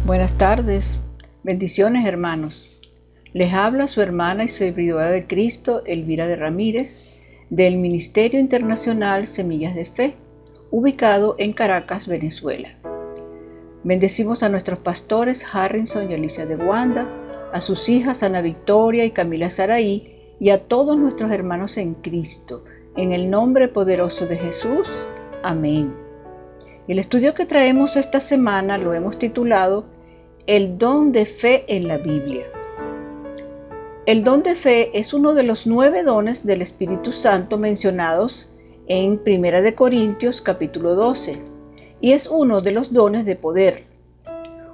Buenas tardes, bendiciones hermanos. Les habla su hermana y servidora de Cristo, Elvira de Ramírez, del Ministerio Internacional Semillas de Fe, ubicado en Caracas, Venezuela. Bendecimos a nuestros pastores Harrison y Alicia de Wanda, a sus hijas Ana Victoria y Camila Saraí, y a todos nuestros hermanos en Cristo, en el nombre poderoso de Jesús. Amén. El estudio que traemos esta semana lo hemos titulado El don de fe en la Biblia. El don de fe es uno de los 9 dones del Espíritu Santo mencionados en 1 Corintios capítulo 12 y es uno de los dones de poder.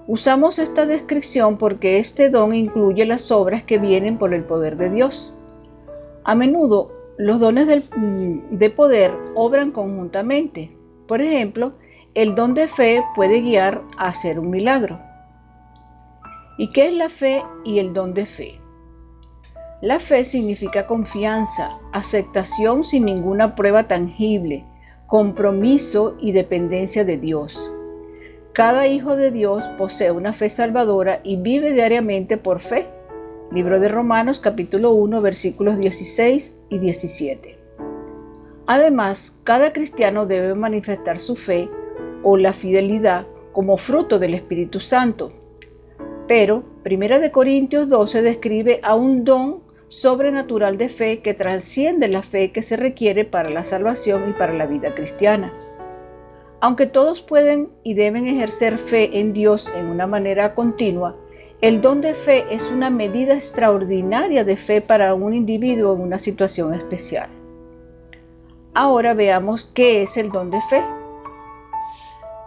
Usamos esta descripción porque este don incluye las obras que vienen por el poder de Dios. A menudo los dones de poder obran conjuntamente. Por ejemplo, el don de fe puede guiar a hacer un milagro. ¿Y qué es la fe y el don de fe? La fe significa confianza, aceptación sin ninguna prueba tangible, compromiso y dependencia de Dios. Cada hijo de Dios posee una fe salvadora y vive diariamente por fe. Libro de Romanos capítulo 1 versículos 16 y 17. Además, cada cristiano debe manifestar su fe o la fidelidad como fruto del Espíritu Santo. Pero 1 Corintios 12 describe a un don sobrenatural de fe que trasciende la fe que se requiere para la salvación y para la vida cristiana. Aunque todos pueden y deben ejercer fe en Dios en una manera continua, el don de fe es una medida extraordinaria de fe para un individuo en una situación especial. Ahora veamos qué es el don de fe.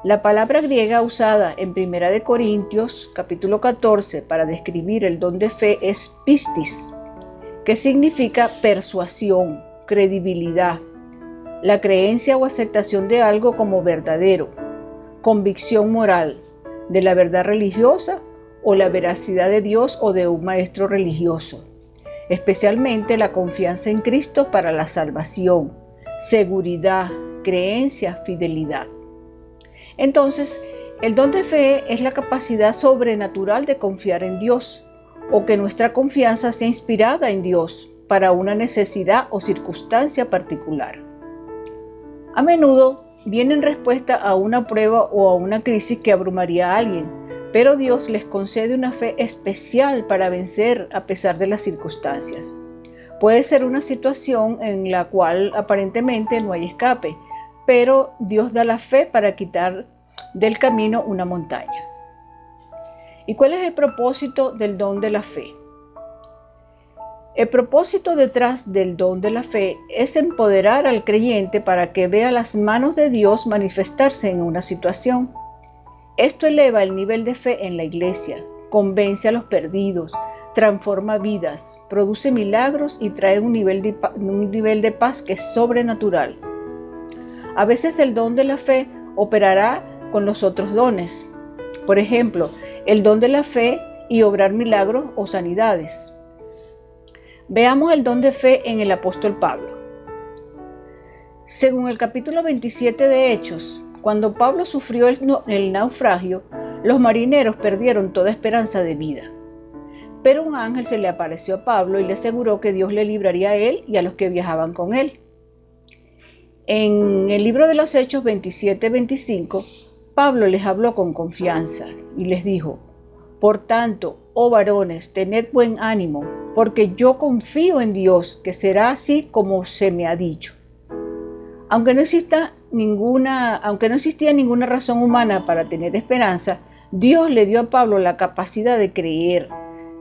La palabra griega usada en 1 Corintios capítulo 14 para describir el don de fe es pistis, que significa persuasión, credibilidad, la creencia o aceptación de algo como verdadero, convicción moral, de la verdad religiosa o la veracidad de Dios o de un maestro religioso, especialmente la confianza en Cristo para la salvación, seguridad, creencia, fidelidad. Entonces, el don de fe es la capacidad sobrenatural de confiar en Dios, o que nuestra confianza sea inspirada en Dios para una necesidad o circunstancia particular. A menudo viene en respuesta a una prueba o a una crisis que abrumaría a alguien, pero Dios les concede una fe especial para vencer a pesar de las circunstancias. Puede ser una situación en la cual aparentemente no hay escape, pero Dios da la fe para quitar del camino una montaña. ¿Y cuál es el propósito del don de la fe? El propósito detrás del don de la fe es empoderar al creyente para que vea las manos de Dios manifestarse en una situación. Esto eleva el nivel de fe en la iglesia, convence a los perdidos, transforma vidas, produce milagros y trae un nivel de paz que es sobrenatural. A veces el don de la fe operará con los otros dones. Por ejemplo, el don de la fe y obrar milagros o sanidades. Veamos el don de fe en el apóstol Pablo. Según el capítulo 27 de Hechos, cuando Pablo sufrió el naufragio, los marineros perdieron toda esperanza de vida. Pero un ángel se le apareció a Pablo y le aseguró que Dios le libraría a él y a los que viajaban con él. En el libro de los Hechos 27-25, Pablo les habló con confianza y les dijo: Por tanto, oh varones, tened buen ánimo, porque yo confío en Dios, que será así como se me ha dicho. Aunque no existía ninguna razón humana para tener esperanza, Dios le dio a Pablo la capacidad de creer,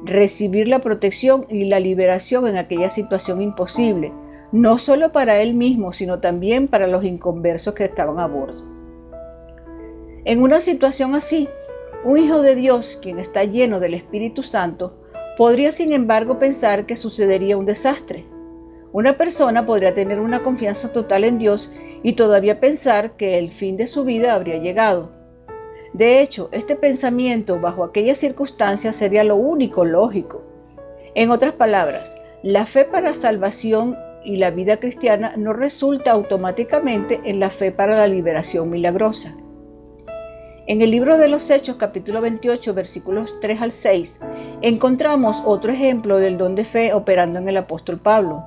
recibir la protección y la liberación en aquella situación imposible, no solo para él mismo, sino también para los inconversos que estaban a bordo. En una situación así, un hijo de Dios, quien está lleno del Espíritu Santo, podría sin embargo pensar que sucedería un desastre. Una persona podría tener una confianza total en Dios y todavía pensar que el fin de su vida habría llegado. De hecho, este pensamiento bajo aquellas circunstancias sería lo único lógico. En otras palabras, la fe para la salvación y la vida cristiana no resulta automáticamente en la fe para la liberación milagrosa. En el libro de los Hechos, capítulo 28, versículos 3 al 6, encontramos otro ejemplo del don de fe operando en el apóstol Pablo,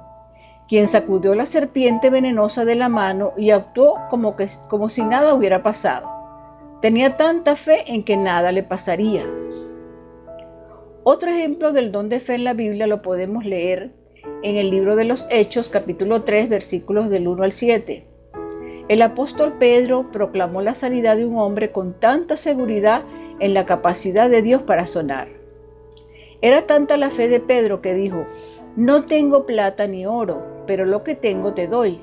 quien sacudió la serpiente venenosa de la mano y actuó como si nada hubiera pasado. Tenía tanta fe en que nada le pasaría. Otro ejemplo del don de fe en la Biblia lo podemos leer en el libro de los Hechos, capítulo 3, versículos del 1 al 7. El apóstol Pedro proclamó la sanidad de un hombre con tanta seguridad en la capacidad de Dios para sanar. Era tanta la fe de Pedro que dijo: «No tengo plata ni oro, pero lo que tengo te doy.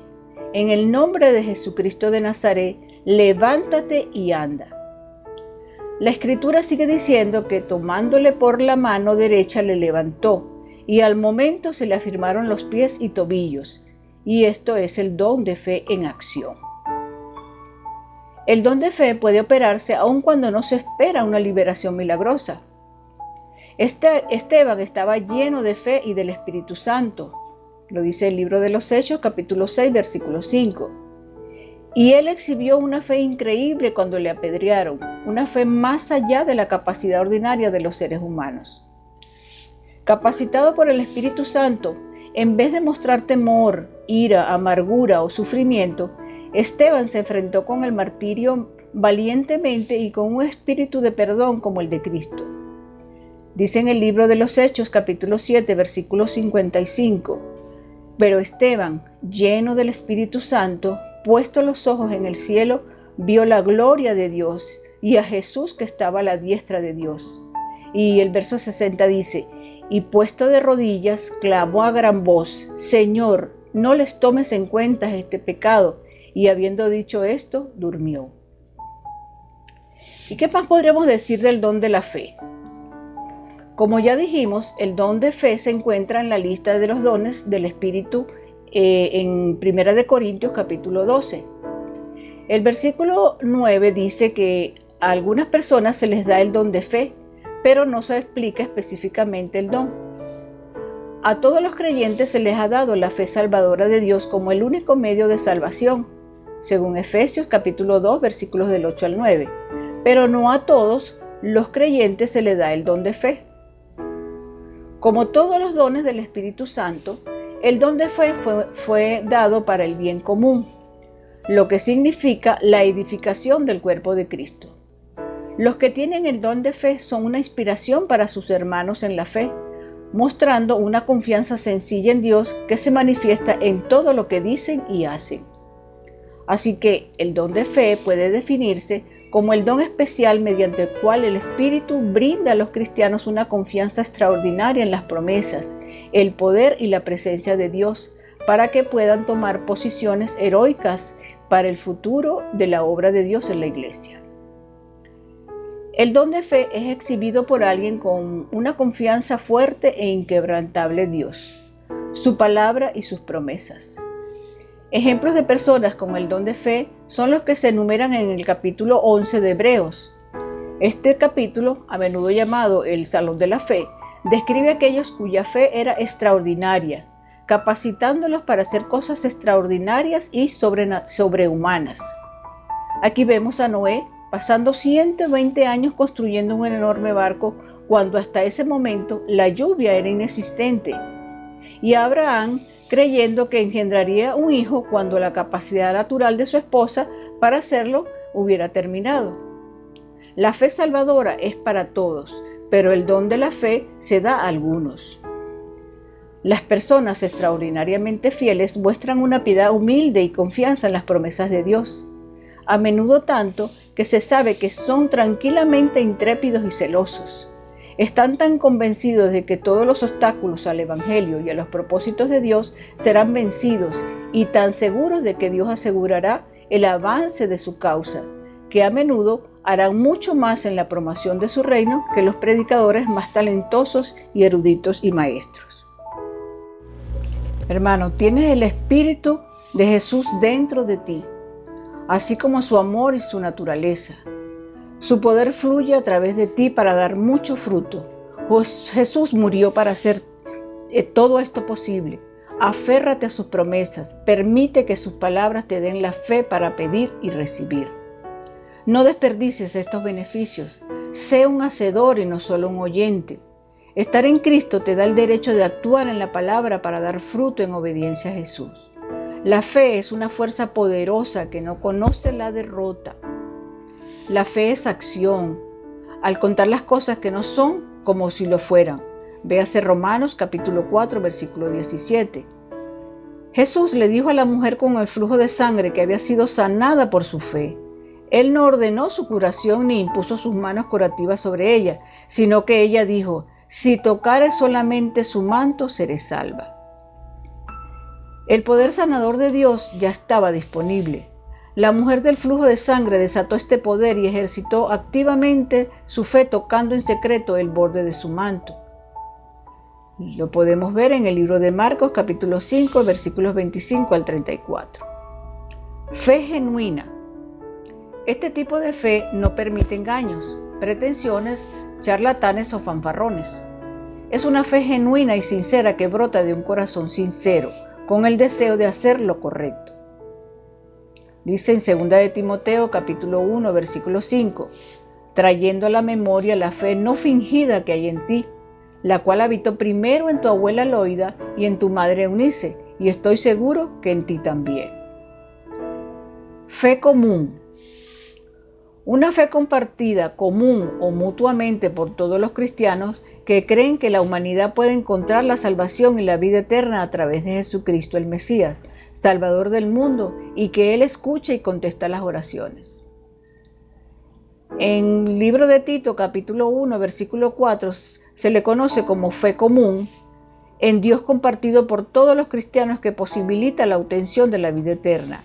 En el nombre de Jesucristo de Nazaret, levántate y anda». La Escritura sigue diciendo que tomándole por la mano derecha le levantó, y al momento se le afirmaron los pies y tobillos, y esto es el don de fe en acción. El don de fe puede operarse aun cuando no se espera una liberación milagrosa. Esteban estaba lleno de fe y del Espíritu Santo. Lo dice el libro de los Hechos, capítulo 6, versículo 5. Y él exhibió una fe increíble cuando le apedrearon, una fe más allá de la capacidad ordinaria de los seres humanos. Capacitado por el Espíritu Santo, en vez de mostrar temor, ira, amargura o sufrimiento, Esteban se enfrentó con el martirio valientemente y con un espíritu de perdón como el de Cristo. Dice en el libro de los Hechos, capítulo 7, versículo 55, «Pero Esteban, lleno del Espíritu Santo, puesto los ojos en el cielo, vio la gloria de Dios y a Jesús que estaba a la diestra de Dios». Y el verso 60 dice: «Y puesto de rodillas, clamó a gran voz: Señor, no les tomes en cuenta este pecado». Y habiendo dicho esto, durmió. ¿Y qué más podríamos decir del don de la fe? Como ya dijimos, el don de fe se encuentra en la lista de los dones del Espíritu en 1 Corintios capítulo 12. El versículo 9 dice que a algunas personas se les da el don de fe, pero no se explica específicamente el don. A todos los creyentes se les ha dado la fe salvadora de Dios como el único medio de salvación, según Efesios capítulo 2, versículos del 8 al 9. Pero no a todos los creyentes se les da el don de fe. Como todos los dones del Espíritu Santo, el don de fe fue dado para el bien común, lo que significa la edificación del cuerpo de Cristo. Los que tienen el don de fe son una inspiración para sus hermanos en la fe, mostrando una confianza sencilla en Dios que se manifiesta en todo lo que dicen y hacen. Así que el don de fe puede definirse como el don especial mediante el cual el Espíritu brinda a los cristianos una confianza extraordinaria en las promesas, el poder y la presencia de Dios, para que puedan tomar posiciones heroicas para el futuro de la obra de Dios en la iglesia. El don de fe es exhibido por alguien con una confianza fuerte e inquebrantable en Dios, su palabra y sus promesas. Ejemplos de personas con el don de fe son los que se enumeran en el capítulo 11 de Hebreos. Este capítulo, a menudo llamado el Salón de la Fe, describe a aquellos cuya fe era extraordinaria, capacitándolos para hacer cosas extraordinarias y sobrehumanas. Aquí vemos a Noé pasando 120 años construyendo un enorme barco cuando hasta ese momento la lluvia era inexistente, y a Abraham creyendo que engendraría un hijo cuando la capacidad natural de su esposa para hacerlo hubiera terminado. La fe salvadora es para todos, pero el don de la fe se da a algunos. Las personas extraordinariamente fieles muestran una piedad humilde y confianza en las promesas de Dios, a menudo tanto que se sabe que son tranquilamente intrépidos y celosos. Están tan convencidos de que todos los obstáculos al Evangelio y a los propósitos de Dios serán vencidos y tan seguros de que Dios asegurará el avance de su causa, que a menudo harán mucho más en la promoción de su reino que los predicadores más talentosos y eruditos y maestros. Hermano, tienes el Espíritu de Jesús dentro de ti, así como su amor y su naturaleza. Su poder fluye a través de ti para dar mucho fruto. Jesús murió para hacer todo esto posible. Aférrate a sus promesas. Permite que sus palabras te den la fe para pedir y recibir. No desperdicies estos beneficios. Sé un hacedor y no solo un oyente. Estar en Cristo te da el derecho de actuar en la palabra para dar fruto en obediencia a Jesús. La fe es una fuerza poderosa que no conoce la derrota. La fe es acción, al contar las cosas que no son como si lo fueran. Véase Romanos capítulo 4, versículo 17. Jesús le dijo a la mujer con el flujo de sangre que había sido sanada por su fe. Él no ordenó su curación ni impuso sus manos curativas sobre ella, sino que ella dijo: si tocare solamente su manto, seré salva. El poder sanador de Dios ya estaba disponible. La mujer del flujo de sangre desató este poder y ejercitó activamente su fe tocando en secreto el borde de su manto. Lo podemos ver en el libro de Marcos capítulo 5, versículos 25 al 34. Fe genuina. Este tipo de fe no permite engaños, pretensiones, charlatanes o fanfarrones. Es una fe genuina y sincera que brota de un corazón sincero, con el deseo de hacer lo correcto. Dice en 2 de Timoteo capítulo 1, versículo 5, trayendo a la memoria la fe no fingida que hay en ti, la cual habitó primero en tu abuela Loida y en tu madre Eunice, y estoy seguro que en ti también. Fe común. Una fe compartida, común o mutuamente por todos los cristianos que creen que la humanidad puede encontrar la salvación y la vida eterna a través de Jesucristo el Mesías, Salvador del mundo, y que Él escucha y contesta las oraciones. En el libro de Tito, capítulo 1, versículo 4, se le conoce como fe común, en Dios compartido por todos los cristianos que posibilita la obtención de la vida eterna.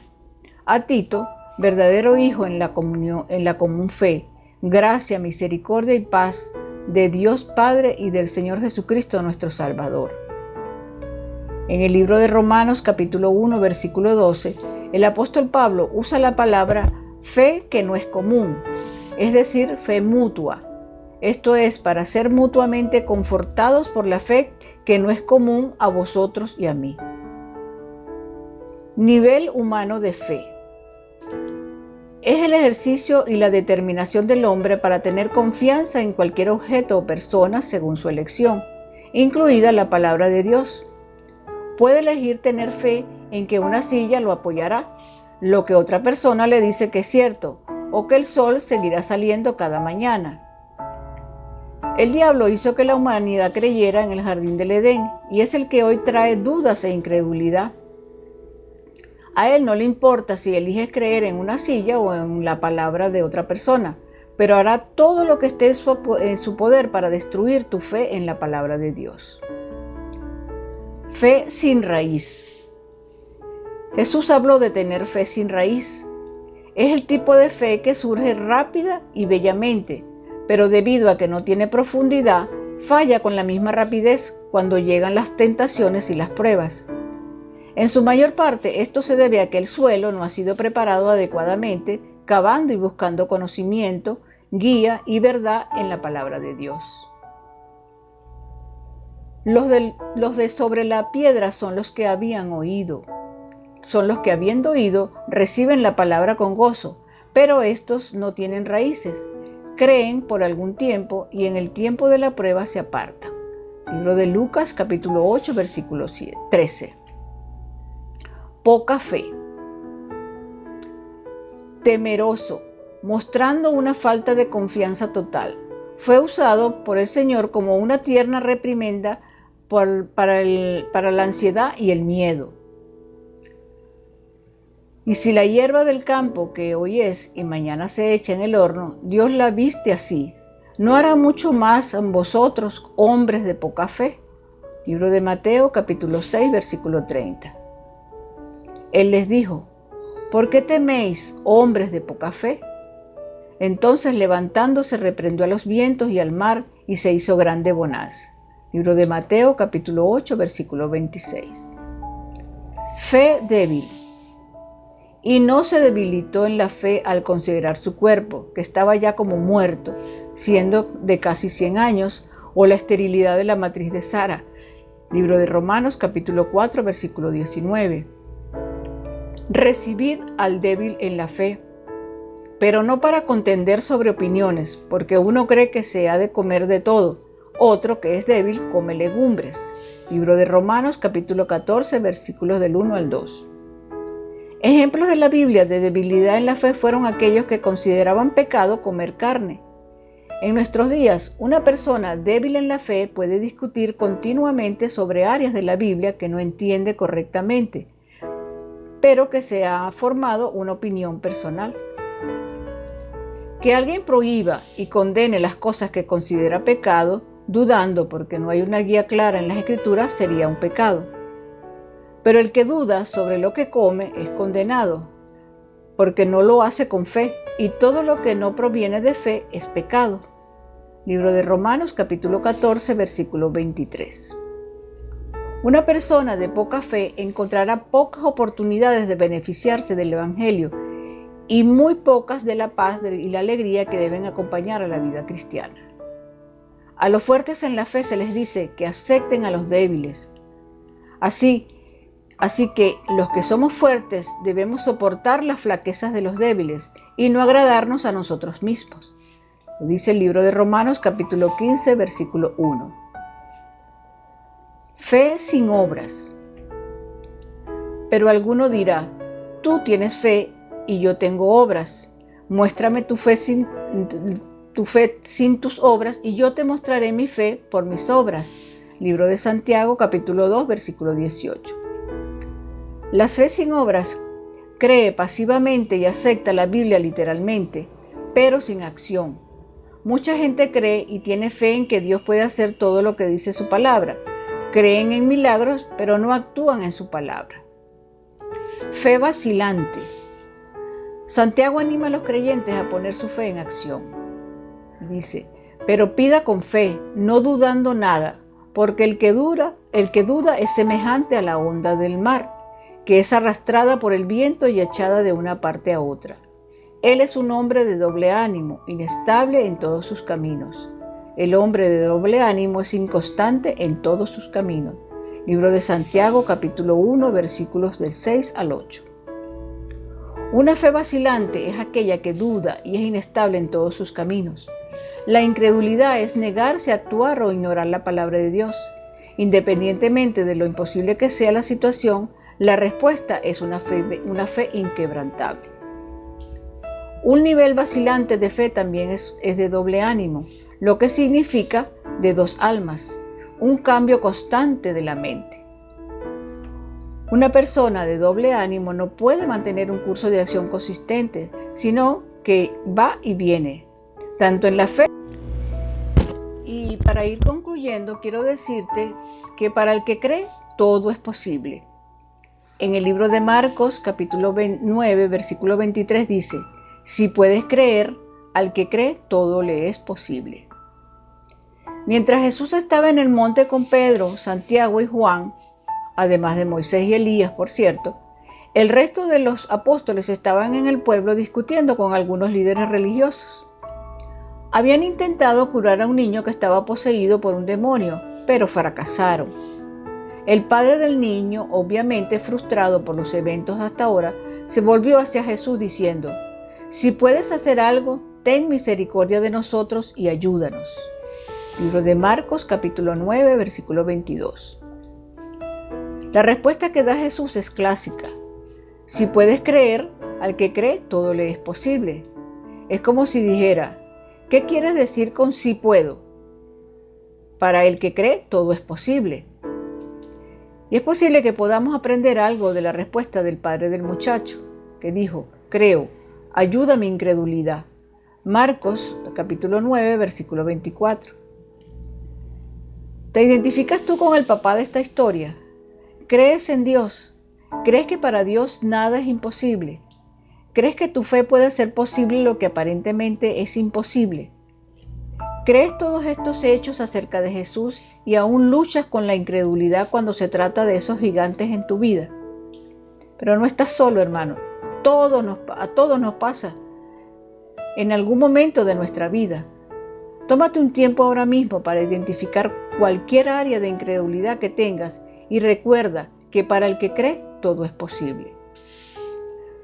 A Tito, verdadero hijo en la común fe, gracia, misericordia y paz de Dios Padre y del Señor Jesucristo nuestro Salvador. En el libro de Romanos capítulo 1 versículo 12, el apóstol Pablo usa la palabra fe que no es común, es decir, fe mutua. Esto es, para ser mutuamente confortados por la fe que no es común a vosotros y a mí. Nivel humano de fe. Es el ejercicio y la determinación del hombre para tener confianza en cualquier objeto o persona según su elección, incluida la palabra de Dios. Puede elegir tener fe en que una silla lo apoyará, lo que otra persona le dice que es cierto, o que el sol seguirá saliendo cada mañana. El diablo hizo que la humanidad creyera en el jardín del Edén, y es el que hoy trae dudas e incredulidad. A él no le importa si eliges creer en una silla o en la palabra de otra persona, pero hará todo lo que esté en su poder para destruir tu fe en la palabra de Dios. Fe sin raíz. Jesús habló de tener fe sin raíz. Es el tipo de fe que surge rápida y bellamente, pero debido a que no tiene profundidad, falla con la misma rapidez cuando llegan las tentaciones y las pruebas. En su mayor parte, esto se debe a que el suelo no ha sido preparado adecuadamente, cavando y buscando conocimiento, guía y verdad en la palabra de Dios. Los de sobre la piedra son los que habían oído. Son los que habiendo oído, reciben la palabra con gozo, pero estos no tienen raíces. Creen por algún tiempo y en el tiempo de la prueba se apartan. Libro de Lucas, capítulo 8, versículo 13. Poca fe. Temeroso, mostrando una falta de confianza total. Fue usado por el Señor como una tierna reprimenda para la ansiedad y el miedo. Y si la hierba del campo que hoy es y mañana se echa en el horno, Dios la viste así, ¿no hará mucho más en vosotros, hombres de poca fe? Libro de Mateo, capítulo 6, versículo 30. Él les dijo: ¿por qué teméis, hombres de poca fe? Entonces levantándose reprendió a los vientos y al mar y se hizo grande bonanza. Libro de Mateo, capítulo 8, versículo 26. Fe débil. Y no se debilitó en la fe al considerar su cuerpo, que estaba ya como muerto, siendo de casi 100 años, o la esterilidad de la matriz de Sara. Libro de Romanos, capítulo 4, versículo 19. Recibid al débil en la fe, pero no para contender sobre opiniones, porque uno cree que se ha de comer de todo, otro que es débil come legumbres. Libro de Romanos, capítulo 14, versículos del 1 al 2. Ejemplos de la Biblia de debilidad en la fe fueron aquellos que consideraban pecado comer carne. En nuestros días, una persona débil en la fe puede discutir continuamente sobre áreas de la Biblia que no entiende correctamente, pero que se ha formado una opinión personal. Que alguien prohíba y condene las cosas que considera pecado, dudando porque no hay una guía clara en las Escrituras, sería un pecado. Pero el que duda sobre lo que come es condenado, porque no lo hace con fe, y todo lo que no proviene de fe es pecado. Libro de Romanos, capítulo 14, versículo 23. Una persona de poca fe encontrará pocas oportunidades de beneficiarse del Evangelio y muy pocas de la paz y la alegría que deben acompañar a la vida cristiana. A los fuertes en la fe se les dice que acepten a los débiles. Así que los que somos fuertes debemos soportar las flaquezas de los débiles y no agradarnos a nosotros mismos. Lo dice el libro de Romanos, capítulo 15, versículo 1. Fe sin obras. Pero alguno dirá, tú tienes fe y yo tengo obras. Muéstrame tu fe sin tus obras y yo te mostraré mi fe por mis obras. Libro de Santiago, capítulo 2, versículo 18. La fe sin obras cree pasivamente y acepta la Biblia literalmente, pero sin acción. Mucha gente cree y tiene fe en que Dios puede hacer todo lo que dice su palabra. Creen en milagros, pero no actúan en su palabra. Fe vacilante. Santiago anima a los creyentes a poner su fe en acción. Dice, pero pida con fe, no dudando nada, porque el que duda es semejante a la onda del mar, que es arrastrada por el viento y echada de una parte a otra. Él es un hombre de doble ánimo, inestable en todos sus caminos. El hombre de doble ánimo es inconstante en todos sus caminos. Libro de Santiago, capítulo 1, versículos del 6 al 8. Una fe vacilante es aquella que duda y es inestable en todos sus caminos. La incredulidad es negarse a actuar o ignorar la palabra de Dios. Independientemente de lo imposible que sea la situación, la respuesta es una fe inquebrantable. Un nivel vacilante de fe también es de doble ánimo, lo que significa de dos almas, un cambio constante de la mente. Una persona de doble ánimo no puede mantener un curso de acción consistente, sino que va y viene, tanto en la fe. Y para ir concluyendo, quiero decirte que para el que cree, todo es posible. En el libro de Marcos, capítulo 9, versículo 23 dice, si puedes creer, al que cree, todo le es posible. Mientras Jesús estaba en el monte con Pedro, Santiago y Juan, además de Moisés y Elías, por cierto, el resto de los apóstoles estaban en el pueblo discutiendo con algunos líderes religiosos. Habían intentado curar a un niño que estaba poseído por un demonio, pero fracasaron. El padre del niño, obviamente frustrado por los eventos hasta ahora, se volvió hacia Jesús diciendo, si puedes hacer algo, ten misericordia de nosotros y ayúdanos. Libro de Marcos, capítulo 9, versículo 22. La respuesta que da Jesús es clásica. Si puedes creer, al que cree, todo le es posible. Es como si dijera, ¿qué quieres decir con sí puedo? Para el que cree, todo es posible. Y es posible que podamos aprender algo de la respuesta del padre del muchacho, que dijo, creo, ayuda mi incredulidad. Marcos, capítulo 9, versículo 24. ¿Te identificas tú con el papá de esta historia? ¿Crees en Dios? ¿Crees que para Dios nada es imposible? ¿Crees que tu fe puede hacer posible lo que aparentemente es imposible? ¿Crees todos estos hechos acerca de Jesús y aún luchas con la incredulidad cuando se trata de esos gigantes en tu vida? Pero no estás solo, hermano. A todos nos pasa en algún momento de nuestra vida. Tómate un tiempo ahora mismo para identificar cualquier área de incredulidad que tengas y recuerda que para el que cree, todo es posible.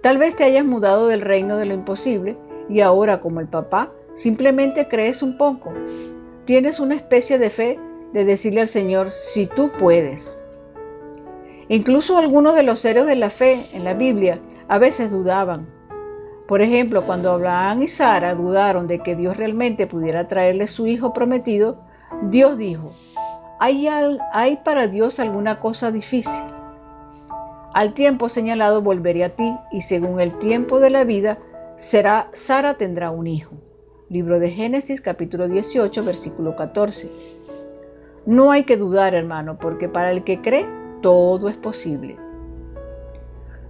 Tal vez te hayas mudado del reino de lo imposible y ahora, como el papá, simplemente crees un poco. Tienes una especie de fe de decirle al Señor, si tú puedes. Incluso algunos de los héroes de la fe en la Biblia a veces dudaban. Por ejemplo, cuando Abraham y Sara dudaron de que Dios realmente pudiera traerles su hijo prometido, Dios dijo, ¿hay para Dios alguna cosa difícil? Al tiempo señalado volveré a ti, y según el tiempo de la vida, Sara tendrá un hijo. Libro de Génesis, capítulo 18, versículo 14. No hay que dudar, hermano, porque para el que cree, todo es posible.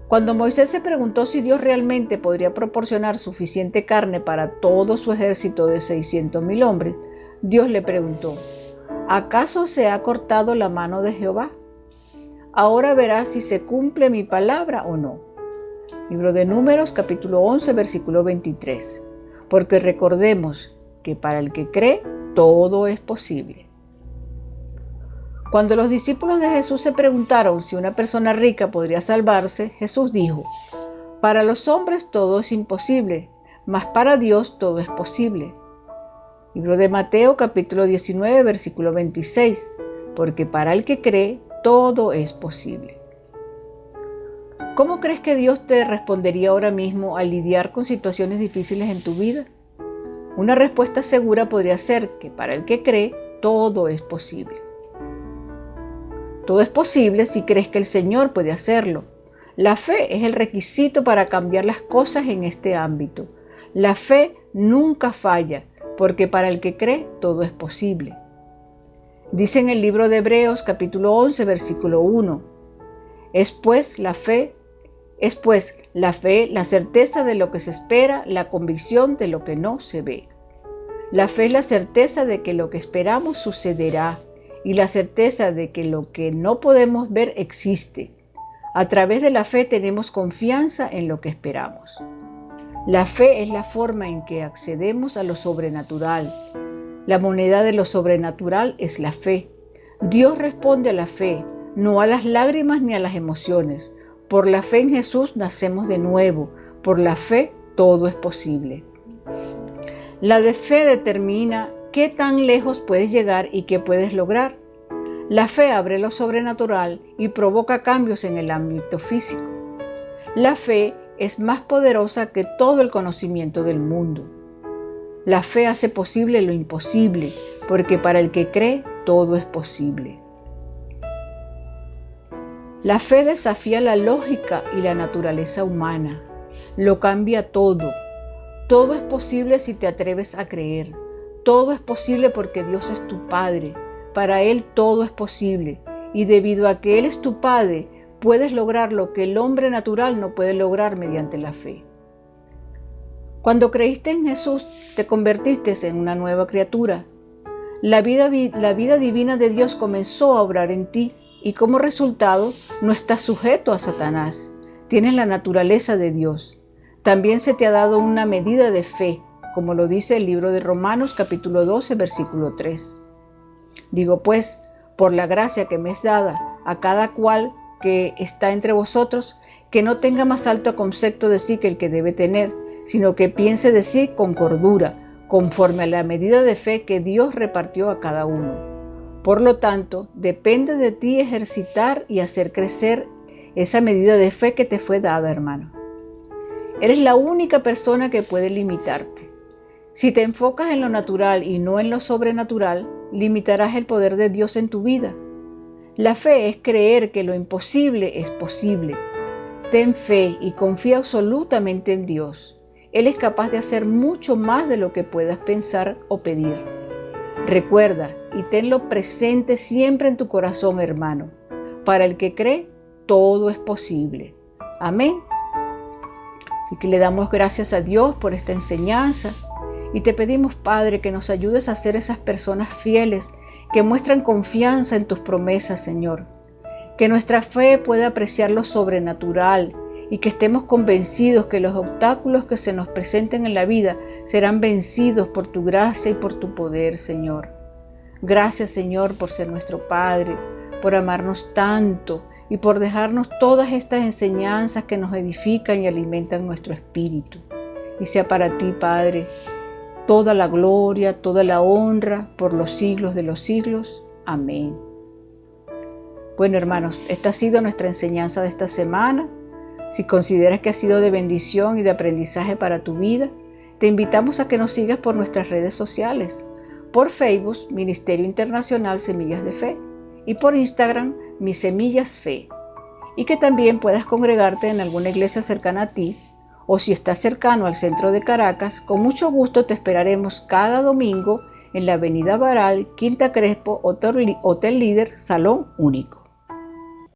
Cuando Moisés se preguntó si Dios realmente podría proporcionar suficiente carne para todo su ejército de 600,000 hombres, Dios le preguntó, ¿acaso se ha cortado la mano de Jehová? Ahora verás si se cumple mi palabra o no. Libro de Números, capítulo 11, versículo 23. Porque recordemos que para el que cree, todo es posible. Cuando los discípulos de Jesús se preguntaron si una persona rica podría salvarse, Jesús dijo, para los hombres todo es imposible, mas para Dios todo es posible. Libro de Mateo, capítulo 19, versículo 26. Porque para el que cree, todo es posible. ¿Cómo crees que Dios te respondería ahora mismo al lidiar con situaciones difíciles en tu vida? Una respuesta segura podría ser que para el que cree, todo es posible. Todo es posible si crees que el Señor puede hacerlo. La fe es el requisito para cambiar las cosas en este ámbito. La fe nunca falla, porque para el que cree, todo es posible. Dice en el libro de Hebreos, capítulo 11, versículo 1, Es pues la fe, la certeza de lo que se espera, la convicción de lo que no se ve. La fe es la certeza de que lo que esperamos sucederá y la certeza de que lo que no podemos ver existe. A través de la fe tenemos confianza en lo que esperamos. La fe es la forma en que accedemos a lo sobrenatural. La moneda de lo sobrenatural es la fe. Dios responde a la fe, no a las lágrimas ni a las emociones. Por la fe en Jesús nacemos de nuevo. Por la fe todo es posible. La de fe determina qué tan lejos puedes llegar y qué puedes lograr. La fe abre lo sobrenatural y provoca cambios en el ámbito físico. La fe es más poderosa que todo el conocimiento del mundo. La fe hace posible lo imposible, porque para el que cree, todo es posible. La fe desafía la lógica y la naturaleza humana. Lo cambia todo. Todo es posible si te atreves a creer. Todo es posible porque Dios es tu Padre. Para Él todo es posible. Y debido a que Él es tu Padre, puedes lograr lo que el hombre natural no puede lograr mediante la fe. Cuando creíste en Jesús, te convertiste en una nueva criatura. La vida divina de Dios comenzó a obrar en ti y como resultado no estás sujeto a Satanás. Tienes la naturaleza de Dios. También se te ha dado una medida de fe, como lo dice el libro de Romanos capítulo 12, versículo 3. Digo pues, por la gracia que me es dada a cada cual que está entre vosotros, que no tenga más alto concepto de sí que el que debe tener, sino que piense de sí con cordura, conforme a la medida de fe que Dios repartió a cada uno. Por lo tanto, depende de ti ejercitar y hacer crecer esa medida de fe que te fue dada, hermano. Eres la única persona que puede limitarte. Si te enfocas en lo natural y no en lo sobrenatural, limitarás el poder de Dios en tu vida. La fe es creer que lo imposible es posible. Ten fe y confía absolutamente en Dios. Él es capaz de hacer mucho más de lo que puedas pensar o pedir. Recuerda y tenlo presente siempre en tu corazón, hermano. Para el que cree, todo es posible. Amén. Así que le damos gracias a Dios por esta enseñanza y te pedimos, Padre, que nos ayudes a ser esas personas fieles que muestran confianza en tus promesas, Señor. Que nuestra fe pueda apreciar lo sobrenatural y que estemos convencidos que los obstáculos que se nos presenten en la vida serán vencidos por tu gracia y por tu poder, Señor. Gracias, Señor, por ser nuestro Padre, por amarnos tanto y por dejarnos todas estas enseñanzas que nos edifican y alimentan nuestro espíritu. y sea para ti, Padre, toda la gloria, toda la honra por los siglos de los siglos. Amén. Bueno, hermanos, esta ha sido nuestra enseñanza de esta semana. Si consideras que ha sido de bendición y de aprendizaje para tu vida, te invitamos a que nos sigas por nuestras redes sociales. Por Facebook, Ministerio Internacional Semillas de Fe, y por Instagram, Mis Semillas Fe. Y que también puedas congregarte en alguna iglesia cercana a ti, o si estás cercano al centro de Caracas, con mucho gusto te esperaremos cada domingo en la Avenida Baral, Quinta Crespo, Hotel Líder, Salón Único.